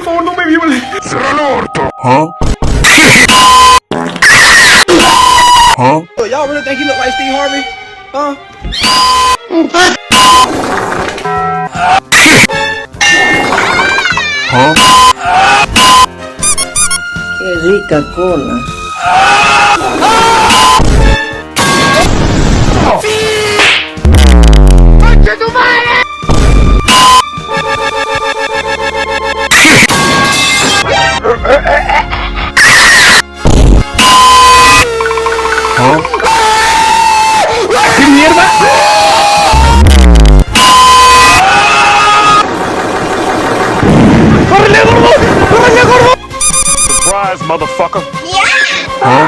fondo me viola. ¡Cierra el orto! Huh? Huh? Y'all really think he look like Steve Harvey? Huh? Huh? Qué rica cola. Huh? ¿Qué mierda? ¡Córrele, gordo! ¡Córrele, gordo! Surprise, motherfucker! Huh?